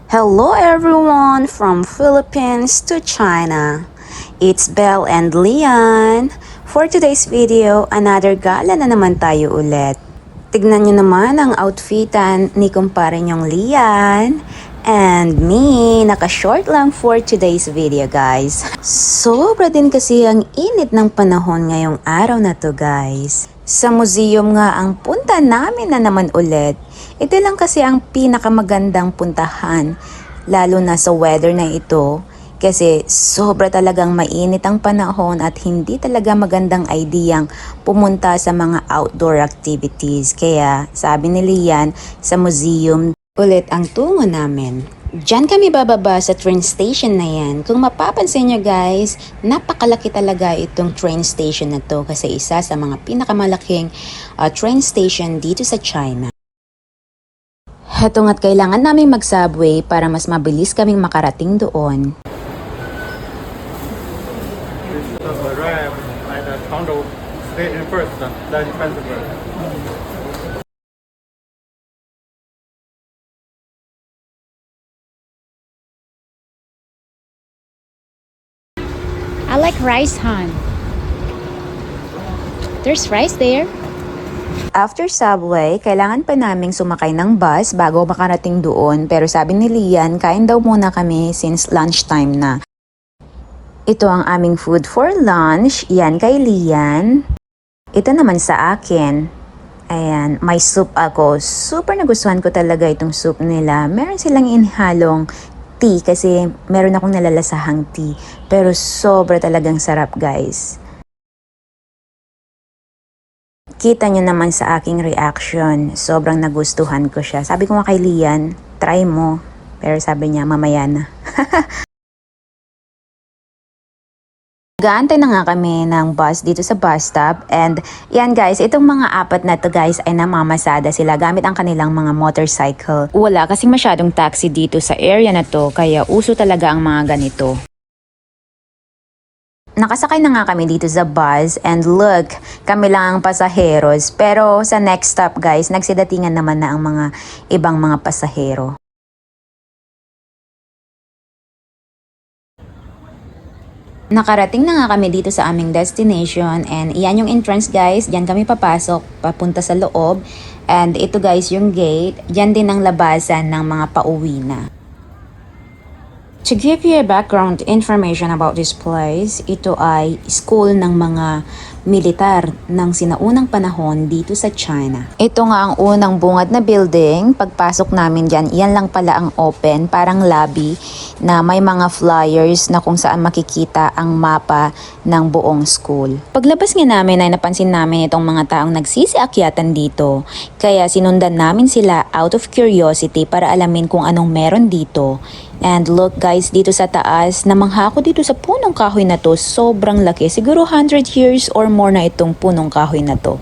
Hello everyone from Philippines to China. It's Belle and Lian. For today's video, another gala na naman tayo ulit. Tignan nyo naman ang outfitan ni kumpare nyong Lian. And me, naka-short lang for today's video guys. Sobra din kasi ang init ng panahon ngayong araw na to guys. Sa museum nga ang punta namin na naman ulit. Ito lang kasi ang pinakamagandang puntahan, lalo na sa weather na ito. Kasi sobra talagang mainit ang panahon at hindi talaga magandang ideyang pumunta sa mga outdoor activities. Kaya sabi ni Lian, sa museum ulit ang tungo namin. Diyan kami bababa sa train station na yan. Kung mapapansin nyo guys, napakalaki talaga itong train station na to kasi isa sa mga pinakamalaking train station dito sa China. Heto nga't kailangan namin mag-subway para mas mabilis kaming makarating doon. I like rice, Han. There's rice there. After subway, kailangan pa naming sumakay ng bus bago makarating doon. Pero sabi ni Lian, kain daw muna kami since lunchtime na. Ito ang aming food for lunch. Yan kay Lian. Ito naman sa akin. Ayan, may soup ako. Super nagustuhan ko talaga itong soup nila. Meron silang inhalong tea kasi meron akong nalalasahang tea. Pero sobra talagang sarap guys. Kita nyo naman sa aking reaction, sobrang nagustuhan ko siya. Sabi ko nga kay Lian, try mo. Pero sabi niya, mamaya na. Gaantay na nga kami ng bus dito sa bus stop. And yan guys, itong mga apat na to guys ay namamasada sila gamit ang kanilang mga motorcycle. Wala kasing masyadong taxi dito sa area na to, kaya uso talaga ang mga ganito. Nakasakay na nga kami dito sa bus and look, kami lang ang pasaheros. Pero sa next stop guys, nagsidatingan naman na ang mga ibang mga pasahero. Nakarating na nga kami dito sa aming destination and iyan yung entrance guys. Diyan kami papasok, papunta sa loob. And ito guys yung gate. Diyan din ang labasan ng mga pauwi na. To give you a background information about this place, ito ay school ng mga militar ng sinaunang panahon dito sa China. Ito nga ang unang bungad na building. Pagpasok namin dyan, yan lang pala ang open, parang lobby na may mga flyers na kung saan makikita ang mapa ng buong school. Paglabas nga namin ay napansin namin itong mga taong nagsisiakyatan dito. Kaya sinundan namin sila out of curiosity para alamin kung anong meron dito. And look guys, dito sa taas, namangha ako dito sa punong kahoy na to. Sobrang laki, siguro 100 years or more na itong punong kahoy na to.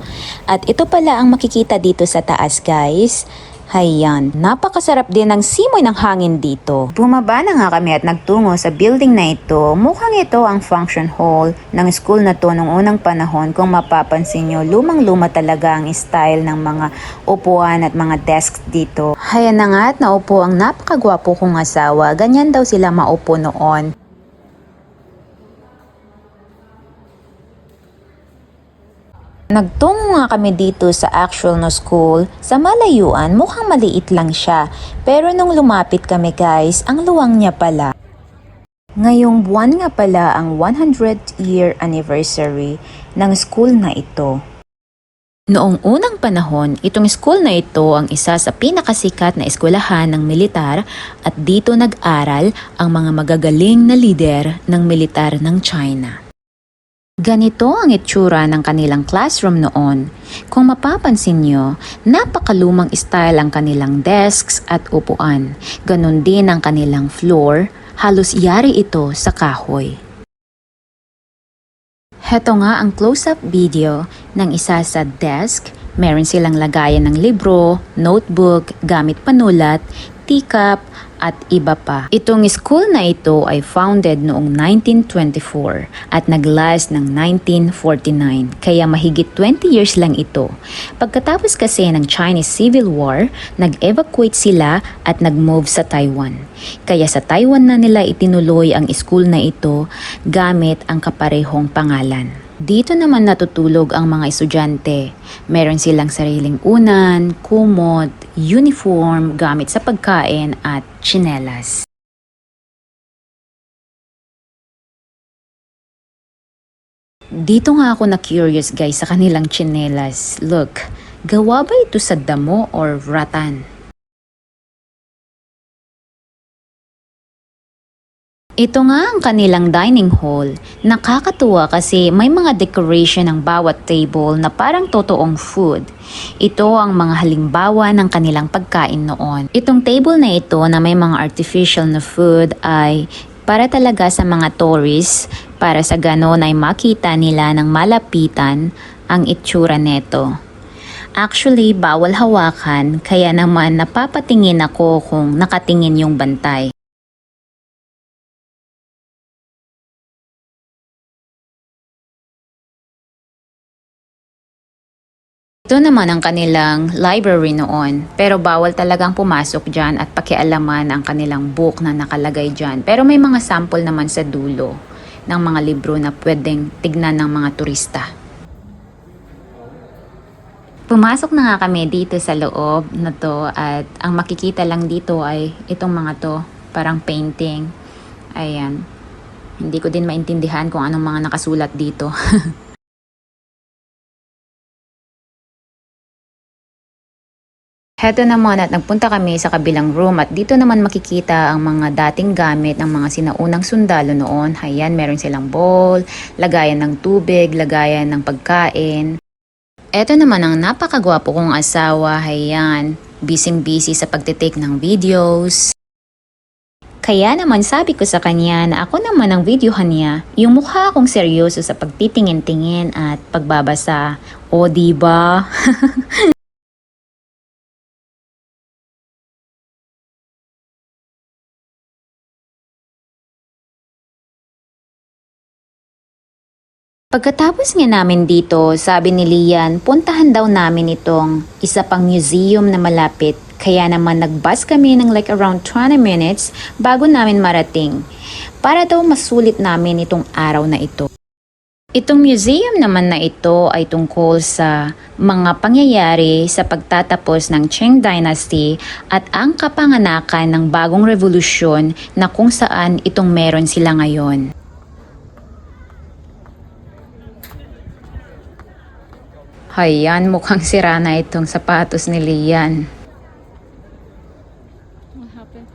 At ito pala ang makikita dito sa taas guys. Hayan, napakasarap din ng simoy ng hangin dito. Bumaba na nga kami at nagtungo sa building na ito. Mukhang ito ang function hall ng school na to nung unang panahon. Kung mapapansin nyo, lumang-luma talaga ang style ng mga upuan at mga desks dito. Hayan na nga at naupo ang napakagwapo kong asawa. Ganyan daw sila maupo noon. Nagtungo nga kami dito sa actual na school. Sa malayuan, mukhang maliit lang siya. Pero nung lumapit kami guys, ang luwang niya pala. Ngayong buwan nga pala ang 100th year anniversary ng school na ito. Noong unang panahon, itong school na ito ang isa sa pinakasikat na eskwelahan ng militar at dito nag-aral ang mga magagaling na lider ng militar ng China. Ganito ang itsura ng kanilang classroom noon. Kung mapapansin nyo, napakalumang style ang kanilang desks at upuan. Ganon din ang kanilang floor, halos yari ito sa kahoy. Heto nga ang close-up video ng isa sa desk. Meron silang lagayan ng libro, notebook, gamit panulat, teacup, at iba pa. Itong school na ito ay founded noong 1924 at naglast ng 1949, kaya mahigit 20 years lang ito. Pagkatapos kasi ng Chinese Civil War, nag-evacuate sila at nag-move sa Taiwan. Kaya sa Taiwan na nila itinuloy ang school na ito gamit ang kaparehong pangalan. Dito naman natutulog ang mga estudyante. Meron silang sariling unan, kumot, uniform, gamit sa pagkain at tsinelas. Dito nga ako na-curious guys sa kanilang tsinelas. Look, gawa ba ito sa damo or rattan? Ito nga ang kanilang dining hall. Nakakatuwa kasi may mga decoration ng bawat table na parang totoong food. Ito ang mga halimbawa ng kanilang pagkain noon. Itong table na ito na may mga artificial na food ay para talaga sa mga tourists, para sa ganon ay makita nila ng malapitan ang itsura neto. Actually, bawal hawakan, kaya naman napapatingin ako kung nakatingin yung bantay. Ito naman ang kanilang library noon, pero bawal talagang pumasok dyan at pakialaman ang kanilang book na nakalagay dyan. Pero may mga sample naman sa dulo ng mga libro na pwedeng tignan ng mga turista. Pumasok na nga kami dito sa loob na to at ang makikita lang dito ay itong mga to, parang painting. Ayan, hindi ko din maintindihan kung anong mga nakasulat dito. Heto naman at nagpunta kami sa kabilang room at dito naman makikita ang mga dating gamit ng mga sinaunang sundalo noon. Ayan, meron silang bowl, lagayan ng tubig, lagayan ng pagkain. Eto naman ang napakagwapo kong asawa. Ayan, busy-busy sa pagtitake ng videos. Kaya naman sabi ko sa kanya na ako naman ang videohan niya, yung mukha akong seryoso sa pagtitingin-tingin at pagbabasa. O diba? Pagkatapos nga namin dito, sabi ni Lian, puntahan daw namin itong isa pang museum na malapit. Kaya naman nag-bus kami ng like around 20 minutes bago namin marating. Para daw masulit namin itong araw na ito. Itong museum naman na ito ay tungkol sa mga pangyayari sa pagtatapos ng Qing Dynasty at ang kapanganakan ng bagong revolusyon na kung saan itong meron sila ngayon. Hayan, mukhang sira na itong sapatos ni Lian. What happened?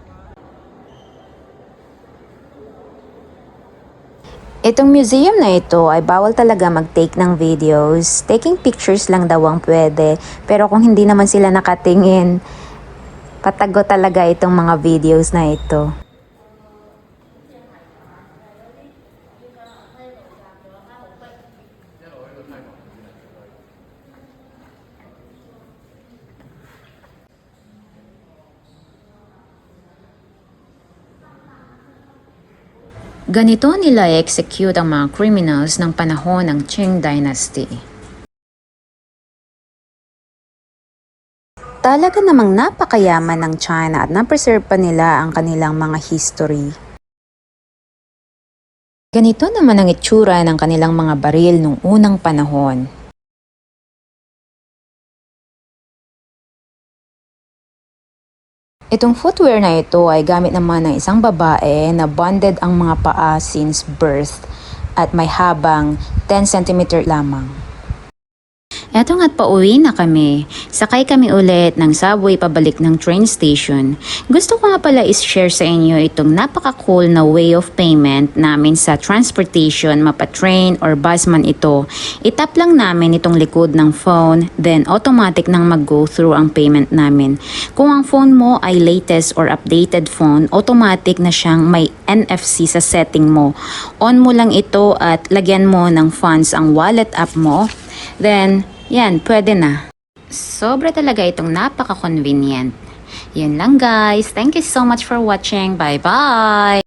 Itong museum na ito ay bawal talaga mag-take ng videos. Taking pictures lang daw ang pwede. Pero kung hindi naman sila nakatingin, patago talaga itong mga videos na ito. Ganito nila i-execute ang mga criminals ng panahon ng Qing Dynasty. Talaga namang napakayaman ng China at na-preserve pa nila ang kanilang mga history. Ganito naman ang itsura ng kanilang mga baril nung unang panahon. Itong footwear na ito ay gamit naman ng isang babae na bonded ang mga paa since birth at may habang 10 cm lamang. Eto nga't pauwi na kami. Sakay kami ulit ng subway pabalik ng train station. Gusto ko nga pala is-share sa inyo itong napaka-cool na way of payment namin sa transportation, mapa-train or bus man ito. Itap lang namin itong likod ng phone, then automatic nang mag-go through ang payment namin. Kung ang phone mo ay latest or updated phone, automatic na siyang may NFC sa setting mo. On mo lang ito at lagyan mo ng funds ang wallet app mo. Then, yan, pwede na. Sobra talaga itong napaka-convenient. Yun lang guys. Thank you so much for watching. Bye-bye!